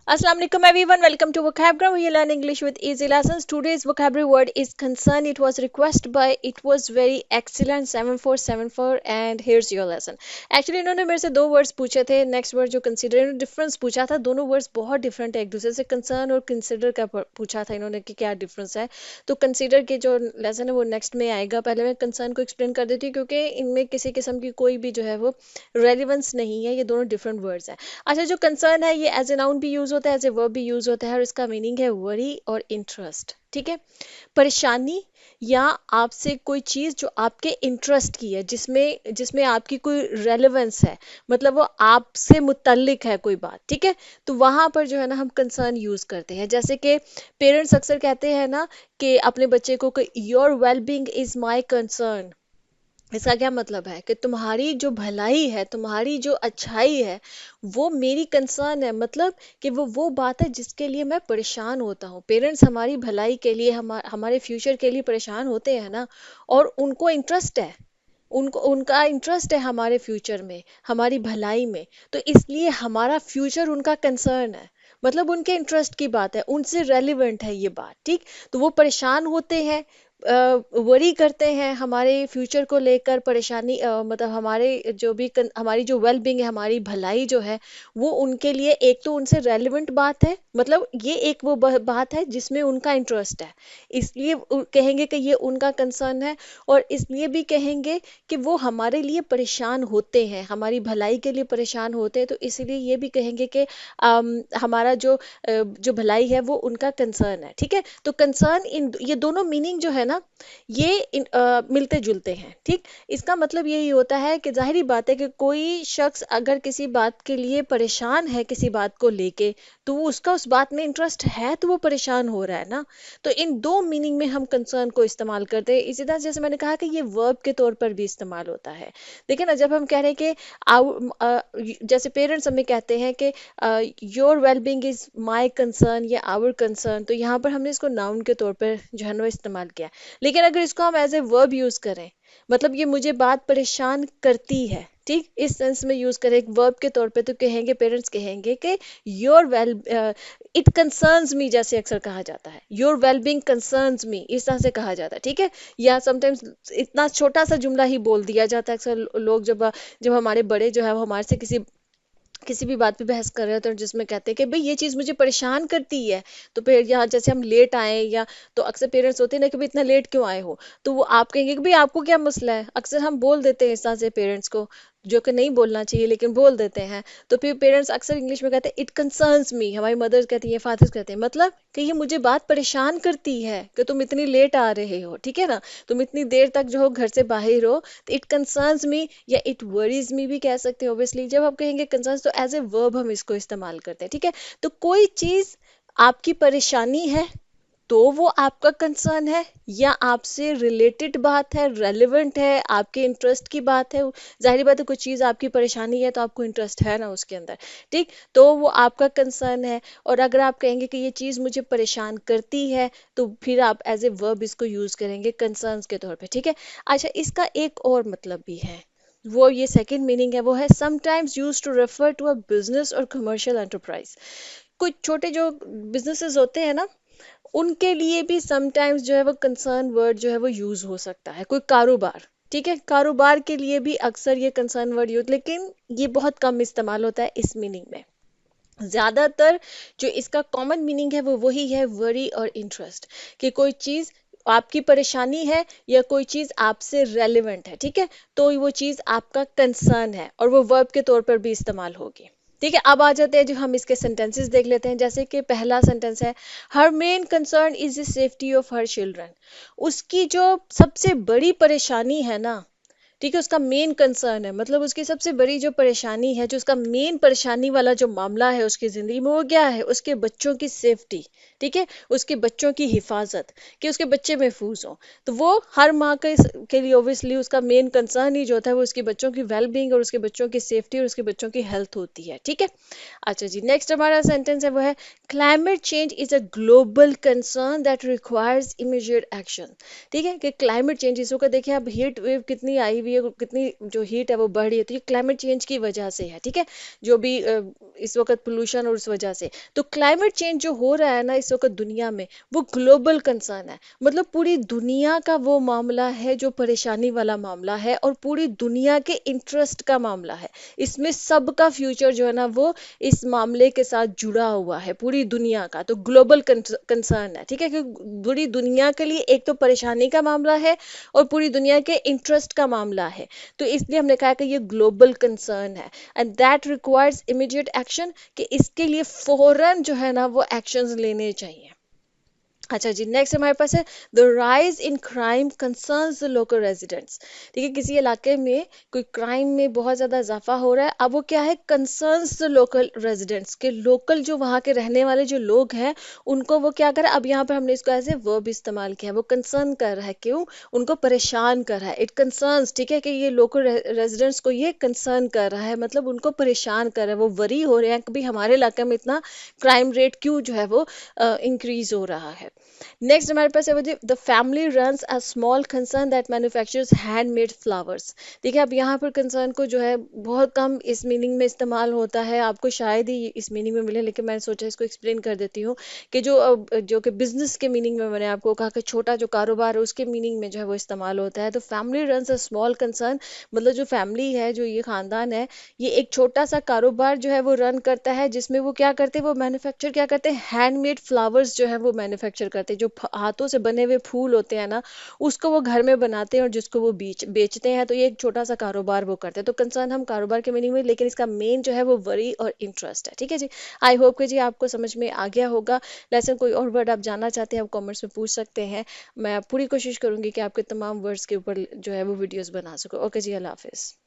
Assalamu alaikum everyone. Welcome to Vocabulary. We learn English with easy lessons. Today's vocabulary word is concern. It was requested by It was very excellent 7474 and here's your lesson. Actually इन्होंने मेरे से दो words पूछे थे. Next word जो consider इन्होंने difference पूछा था. दोनों वर्ड्स बहुत डिफरेंट है एक दूसरे से. कंसर्न और कंसीडर का पूछा था इन्होंने कि क्या डिफरेंस है. तो कंसीडर के जो लेसन है वो नेक्स्ट में आएगा. पहले मैं कंसर्न को एक्सप्लेन कर देती हूँ क्योंकि इनमें किसी किस्म की कोई भी जो है वो रेलिवेंस नहीं है. ये दोनों डिफरेंट वर्ड्स हैं. अच्छा जो कंसर्न है ये एज ए नाउन भी यूज होता है, एज ए वर्ब भी यूज होता है और इसका मीनिंग है वरी और इंटरेस्ट. ठीक है, परेशानी या आपसे कोई चीज जो आपके इंटरेस्ट की है, जिसमें जिसमें आपकी कोई रेलेवेंस है, मतलब वो आपसे मुतल्लिक है कोई बात. ठीक है, तो वहां पर जो है ना हम कंसर्न यूज करते हैं. जैसे कि पेरेंट्स अक्सर कहते हैं ना कि अपने बच्चे को your wellbeing is my concern. इसका क्या मतलब है कि तुम्हारी जो भलाई है, तुम्हारी जो अच्छाई है, वो मेरी कंसर्न है. मतलब कि वो बात है जिसके लिए मैं परेशान होता हूँ. पेरेंट्स हमारी भलाई के लिए, हमारे फ्यूचर के लिए परेशान होते हैं ना. और उनको इंटरेस्ट है, उनको उनका इंटरेस्ट है हमारे फ्यूचर में, हमारी भलाई में. तो इसलिए हमारा फ्यूचर उनका कंसर्न है. मतलब उनके इंटरेस्ट की बात है, उनसे रेलिवेंट है ये बात. ठीक, तो वो परेशान होते हैं, वरी करते हैं हमारे फ्यूचर को लेकर. परेशानी मतलब हमारे जो भी हमारी जो वेल बींग है, हमारी भलाई जो है, वो उनके लिए एक तो उनसे रेलिवेंट बात है. मतलब ये एक वो बात है जिसमें उनका इंटरेस्ट है, इसलिए कहेंगे कि ये उनका कंसर्न है. और इसलिए भी कहेंगे कि वो हमारे लिए परेशान होते हैं, हमारी भलाई के लिए परेशान होते हैं. तो इसीलिए ये भी कहेंगे कि हमारा जो भलाई है वो उनका कंसर्न है. ठीक है, तो कंसर्न इन ये दोनों मीनिंग जो है ना, ये मिलते जुलते हैं. ठीक, इसका मतलब यही होता है कि जाहिर बात है कि कोई शख्स अगर किसी बात के लिए परेशान है, किसी बात को लेके, तो वो उसका उस बात में इंटरेस्ट है, तो वो परेशान हो रहा है ना. तो इन दो मीनिंग में हम कंसर्न को इस्तेमाल करते हैं. इसी तरह जैसे मैंने कहा कि ये वर्ब के तौर पर भी इस्तेमाल होता है. देखिए ना, जब हम कह रहे हैं कि जैसे पेरेंट्स हमें कहते हैं कि your wellbeing is my concern या आवर कंसर्न, तो यहाँ पर हमने इसको नाउन के तौर पर जो है ना वो इस्तेमाल किया. लेकिन अगर इसको हम एज ए वर्ब यूज करें, मतलब ये मुझे बात परेशान करती है, ठीक, इस सेंस में यूज करें एक वर्ब के तौर पे, तो कहेंगे, पेरेंट्स कहेंगे कि योर वेल इट कंसर्न्स मी. जैसे अक्सर कहा जाता है योर वेलबींग कंसर्न्स मी, इस तरह से कहा जाता है. ठीक है, या समटाइम्स इतना छोटा सा जुमला ही बोल दिया जाता है. अक्सर लोग जब जब हमारे बड़े जो है वो हमारे से किसी किसी भी बात पे बहस कर रहे होते हैं, जिसमें कहते हैं कि भाई ये चीज़ मुझे परेशान करती है. तो फिर यहाँ जैसे हम लेट आए, या तो अक्सर पेरेंट्स होते हैं ना कि भाई इतना लेट क्यों आए हो, तो वो आप कहेंगे कि भाई आपको क्या मसला है. अक्सर हम बोल देते हैं इस तरह से पेरेंट्स को, जो कि नहीं बोलना चाहिए लेकिन बोल देते हैं. तो फिर पेरेंट्स अक्सर इंग्लिश में कहते हैं इट कंसर्न्स मी. हमारी मदर्स कहती है, फादर्स कहते हैं, मतलब कि ये मुझे बात परेशान करती है कि तुम इतनी लेट आ रहे हो. ठीक है ना, तुम इतनी देर तक जो हो घर से बाहर हो. तो इट कंसर्न्स मी या इट वरीज मी भी कह सकते हैं. ऑब्वियसली जब आप कहेंगे कंसर्न्स, तो एज ए वर्ब हम इसको इस्तेमाल करते हैं. ठीक है, तो कोई चीज आपकी परेशानी है तो वो आपका कंसर्न है, या आपसे रिलेटेड बात है, रेलिवेंट है, आपके इंटरेस्ट की बात है. जाहिर बात है कोई चीज़ आपकी परेशानी है तो आपको इंटरेस्ट है ना उसके अंदर. ठीक, तो वो आपका कंसर्न है. और अगर आप कहेंगे कि ये चीज़ मुझे परेशान करती है, तो फिर आप एज ए वर्ब इसको यूज़ करेंगे कंसर्न्स के तौर पे. ठीक है, अच्छा इसका एक और मतलब भी है, वो ये सेकंड मीनिंग है, वो है sometimes use to refer to a business और कमर्शियल एंटरप्राइज. कुछ छोटे जो बिजनेसेस होते हैं ना, उनके लिए भी समटाइम्स जो है वो कंसर्न वर्ड जो है वो यूज हो सकता है. कोई कारोबार, ठीक है, कारोबार के लिए भी अक्सर ये कंसर्न वर्ड यूज, लेकिन ये बहुत कम इस्तेमाल होता है इस मीनिंग में. ज्यादातर जो इसका कॉमन मीनिंग है वो वही है वरी और इंटरेस्ट, कि कोई चीज आपकी परेशानी है या कोई चीज आपसे रेलिवेंट है. ठीक है, तो वो चीज आपका कंसर्न है और वो वर्ब के तौर पर भी इस्तेमाल होगी. ठीक है, अब आ जाते हैं जो हम इसके सेंटेंसेस देख लेते हैं. जैसे कि पहला सेंटेंस है, her main concern is the safety of her children. उसकी जो सबसे बड़ी परेशानी है ना, ठीक है, उसका मेन कंसर्न है, मतलब उसकी सबसे बड़ी जो परेशानी है, जो उसका मेन परेशानी वाला जो मामला है उसकी जिंदगी में, वो क्या है, उसके बच्चों की सेफ्टी. ठीक है, उसके बच्चों की हिफाजत, कि उसके बच्चे महफूज हों. तो वो हर माँ के लिए ऑब्वियसली उसका मेन कंसर्न ही जो होता है वो उसके बच्चों की वेलबींग और उसके बच्चों की सेफ्टी और उसके बच्चों की हेल्थ होती है. ठीक है, अच्छा जी, नेक्स्ट हमारा सेंटेंस है वो है, climate change is a global concern that requires immediate action. ठीक है, कि क्लाइमेट चेंज, इसको देखिए अब हीट वेव कितनी आई हुई है, कितनी जो हीट है वो बढ़ रही है, तो ये क्लाइमेट चेंज की वजह से है, ठीक है। जो भी इस वक्त पोल्यूशन और उस वजह से, तो क्लाइमेट चेंज जो हो रहा है ना इस वक्त दुनिया में, वो ग्लोबल कंसर्न है। मतलब पूरी दुनिया का वो मामला है जो परेशानी वाला मामला है, और पूरी दुनिया के इंटरेस्ट का मामला है। इसमें सबका फ्यूचर जो है ना वो इस मामले के साथ जुड़ा हुआ है, पूरी दुनिया का। तो ग्लोबल कंसर्न है, ठीक है, क्योंकि पूरी दुनिया के लिए एक तो परेशानी का मामला है और पूरी दुनिया के इंटरेस्ट का मामला है। तो इसलिए हमने कहा कि ये ग्लोबल कंसर्न है, and that requires immediate action, कि इसके लिए फौरन जो है ना वो एक्शंस लेने चाहिए। अच्छा जी, नेक्स्ट हमारे पास है the rise in crime concerns the local residents. ठीक है, किसी इलाके में कोई क्राइम में बहुत ज़्यादा इजाफा हो रहा है, अब वो क्या है, कंसर्न्स द लोकल रेजिडेंट्स, के लोकल जो वहाँ के रहने वाले जो लोग हैं उनको वो क्या कर रहा है। अब यहाँ पर हमने इसको एज ए वर्ब इस्तेमाल किया है, वो कंसर्न कर रहा है, क्यों, उनको परेशान कर रहा है। इट कंसर्न्स, ठीक है, कि ये लोकल रेजिडेंट्स को ये कंसर्न कर रहा है, मतलब उनको परेशान कर रहा है, वो वरी हो रहे हैं कि भाई हमारे इलाके में इतना क्राइम रेट क्यों जो है वो इंक्रीज हो रहा है। नेक्स्ट हमारे पास है the family runs a small concern that manufactures handmade flowers. देखिए, अब यहाँ पर कंसर्न को जो है बहुत कम इस मीनिंग में इस्तेमाल होता है, आपको शायद ही इस मीनिंग में मिले, लेकिन मैंने सोचा इसको एक्सप्लेन कर देती हूँ कि जो कि बिजनेस के मीनिंग में मैंने आपको कहा कि छोटा जो कारोबार है उसके मीनिंग में जो है वो इस्तेमाल होता है। तो family runs a small concern, मतलब जो फैमिली है, जो ये खानदान है, ये एक छोटा सा कारोबार जो है वो रन करता है, जिसमें वो क्या करते हैं, वो मैन्युफैक्चर क्या करते हैं, हैंडमेड फ्लावर्स जो है वो मैन्युफैक्चर करते हैं। जो हाथों से बने हुए फूल होते हैं ना, उसको वो घर में बनाते हैं और जिसको वो बेचते हैं। तो ये एक छोटा सा कारोबार वो करते हैं। तो कंसर्न हम कारोबार के मीनिंग में, लेकिन इसका मेन जो है वो वरी और इंटरेस्ट है। ठीक है जी, आई होप कि जी आपको समझ में आ गया होगा लेसन। कोई और वर्ड आप जानना चाहते हैं आप कमेंट्स में पूछ सकते हैं। मैं पूरी कोशिश करूंगी कि आपके तमाम वर्ड्स के ऊपर जो है वो वीडियोस बना सकूं। ओके जी, अल्लाह हाफिज।